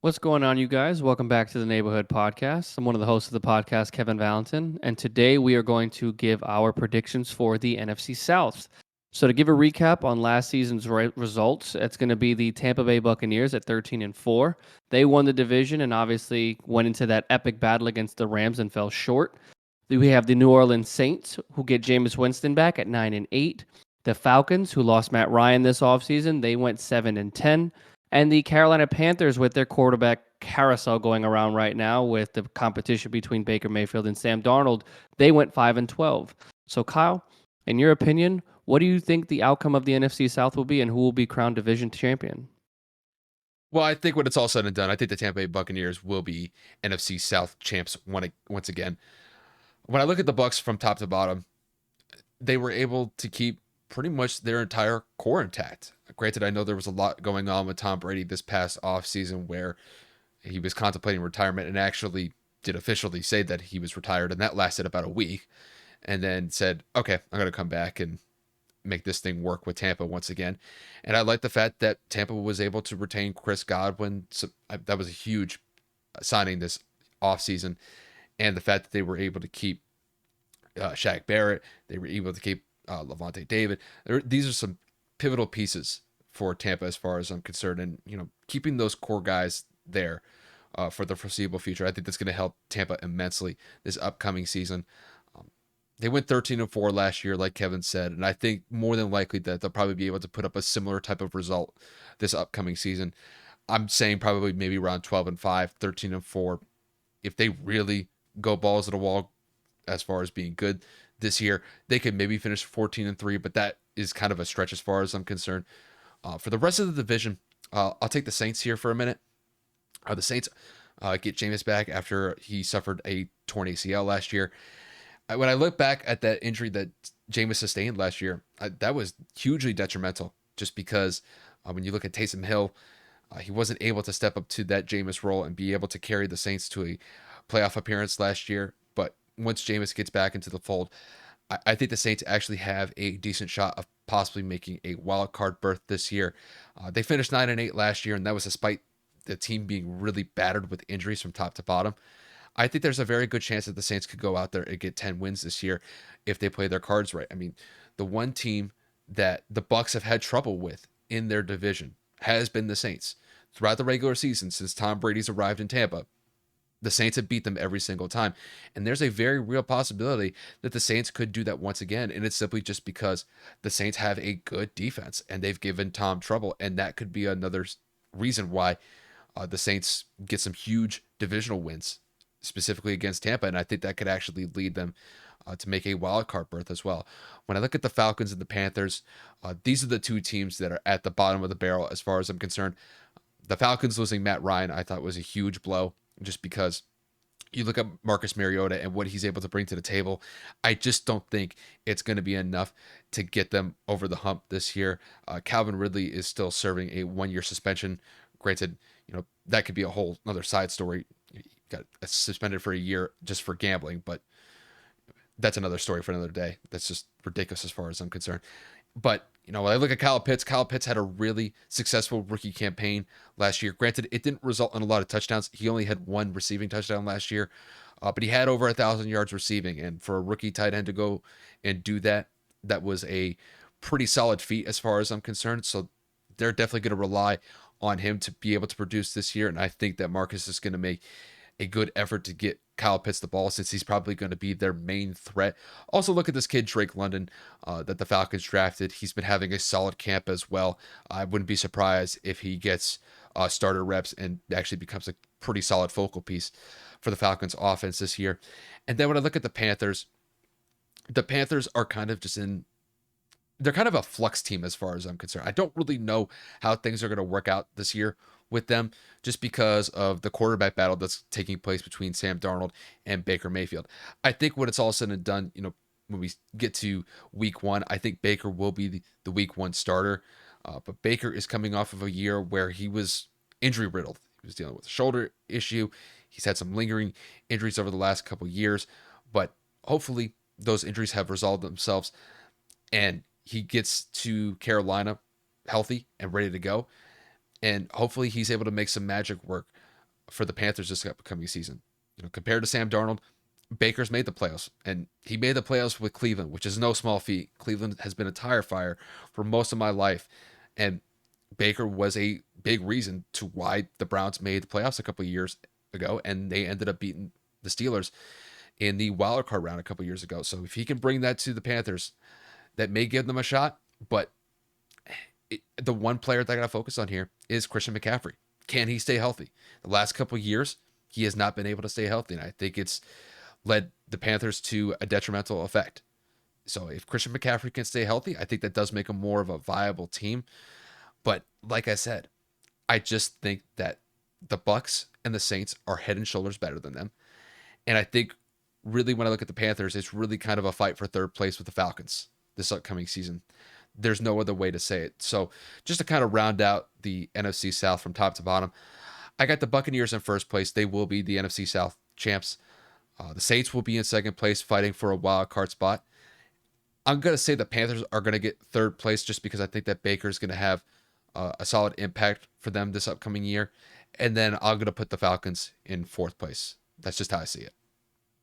What's going on, you guys? Welcome back to the Neighborhood Podcast. I'm one of the hosts of the podcast, Kevin Valentin, and today we are going to give our predictions for the NFC South. So, to give a recap on last season's results, it's going to be the Tampa Bay Buccaneers at 13-4. They won the division and obviously went into that epic battle against the Rams and fell short. We have the New Orleans Saints, who get Jameis Winston back at 9-8. The Falcons, who lost Matt Ryan this offseason, they went 7-10. And the Carolina Panthers, with their quarterback carousel going around right now, with the competition between Baker Mayfield and Sam Darnold, they went 5-12. So, Kyle, in your opinion, what do you think the outcome of the NFC South will be, and who will be crowned division champion? Well, I think when it's all said and done, I think the Tampa Bay Buccaneers will be NFC South champs once again. When I look at the Bucks from top to bottom, they were able to keep pretty much their entire core intact. Granted, I know there was a lot going on with Tom Brady this past offseason where he was contemplating retirement and actually did officially say that he was retired, and that lasted about a week, and then said, okay, I'm going to come back and make this thing work with Tampa once again. And I like the fact that Tampa was able to retain Chris Godwin. So that was a huge signing this offseason. And the fact that they were able to keep Shaq Barrett, they were able to keep Levante David. These are some pivotal pieces for Tampa as far as I'm concerned. And, keeping those core guys there for the foreseeable future, I think that's going to help Tampa immensely this upcoming season. They went 13-4 last year, like Kevin said, and I think more than likely that they'll probably be able to put up a similar type of result this upcoming season. I'm saying probably maybe around 12-5, 13-4. If they really go balls to the wall as far as being good this year, they could maybe finish 14-3, but that is kind of a stretch as far as I'm concerned. For the rest of the division, I'll take the Saints here for a minute. The Saints get Jameis back after he suffered a torn ACL last year. When I look back at that injury that Jameis sustained last year, that was hugely detrimental just because when you look at Taysom Hill, he wasn't able to step up to that Jameis role and be able to carry the Saints to a playoff appearance last year. But once Jameis gets back into the fold, I think the Saints actually have a decent shot of possibly making a wild card berth this year. They finished 9-8 last year, and that was despite the team being really battered with injuries from top to bottom. I think there's a very good chance that the Saints could go out there and get 10 wins this year if they play their cards right. I mean, the one team that the Bucks have had trouble with in their division has been the Saints. Throughout the regular season since Tom Brady's arrived in Tampa, the Saints have beat them every single time. And there's a very real possibility that the Saints could do that once again. And it's simply just because the Saints have a good defense and they've given Tom trouble. And that could be another reason why the Saints get some huge divisional wins specifically against Tampa, and I think that could actually lead them to make a wild card berth as well. When I look at the Falcons and the Panthers, these are the two teams that are at the bottom of the barrel as far as I'm concerned. The Falcons losing Matt Ryan, I thought was a huge blow, just because you look at Marcus Mariota and what he's able to bring to the table. I just don't think it's going to be enough to get them over the hump this year. Calvin Ridley is still serving a 1-year suspension. Granted, that could be a whole other side story. Got suspended for a year just for gambling, but that's another story for another day. That's just ridiculous as far as I'm concerned. But, when I look at Kyle Pitts had a really successful rookie campaign last year. Granted, it didn't result in a lot of touchdowns. He only had one receiving touchdown last year, but he had over 1,000 yards receiving. And for a rookie tight end to go and do that, that was a pretty solid feat as far as I'm concerned. So they're definitely going to rely on him to be able to produce this year. And I think that Marcus is going to make a good effort to get Kyle Pitts the ball since he's probably going to be their main threat. Also, look at this kid, Drake London, that the Falcons drafted. He's been having a solid camp as well. I wouldn't be surprised if he gets starter reps and actually becomes a pretty solid focal piece for the Falcons offense this year. And then when I look at the Panthers are kind of just in they're kind of a flux team as far as I'm concerned. I don't really know how things are going to work out this year with them just because of the quarterback battle that's taking place between Sam Darnold and Baker Mayfield. I think when it's all said and done, when we get to week one, I think Baker will be the week one starter. But Baker is coming off of a year where he was injury riddled. He was dealing with a shoulder issue. He's had some lingering injuries over the last couple years, but hopefully those injuries have resolved themselves and he gets to Carolina healthy and ready to go. And hopefully he's able to make some magic work for the Panthers this upcoming season. Compared to Sam Darnold, Baker's made the playoffs, and he made the playoffs with Cleveland, which is no small feat. Cleveland has been a tire fire for most of my life, and Baker was a big reason to why the Browns made the playoffs a couple of years ago, and they ended up beating the Steelers in the wild card round a couple of years ago. So if he can bring that to the Panthers, that may give them a shot. But the one player that I got to focus on here is Christian McCaffrey. Can he stay healthy? The last couple of years, he has not been able to stay healthy, and I think it's led the Panthers to a detrimental effect. So if Christian McCaffrey can stay healthy, I think that does make him more of a viable team. But like I said, I just think that the Bucks and the Saints are head and shoulders better than them. And I think really when I look at the Panthers, it's really kind of a fight for third place with the Falcons this upcoming season. There's no other way to say it. So just to kind of round out the NFC South from top to bottom, I got the Buccaneers in first place. They will be the NFC South champs. The Saints will be in second place fighting for a wild card spot. I'm going to say the Panthers are going to get third place just because I think that Baker's going to have a solid impact for them this upcoming year. And then I'm going to put the Falcons in fourth place. That's just how I see it.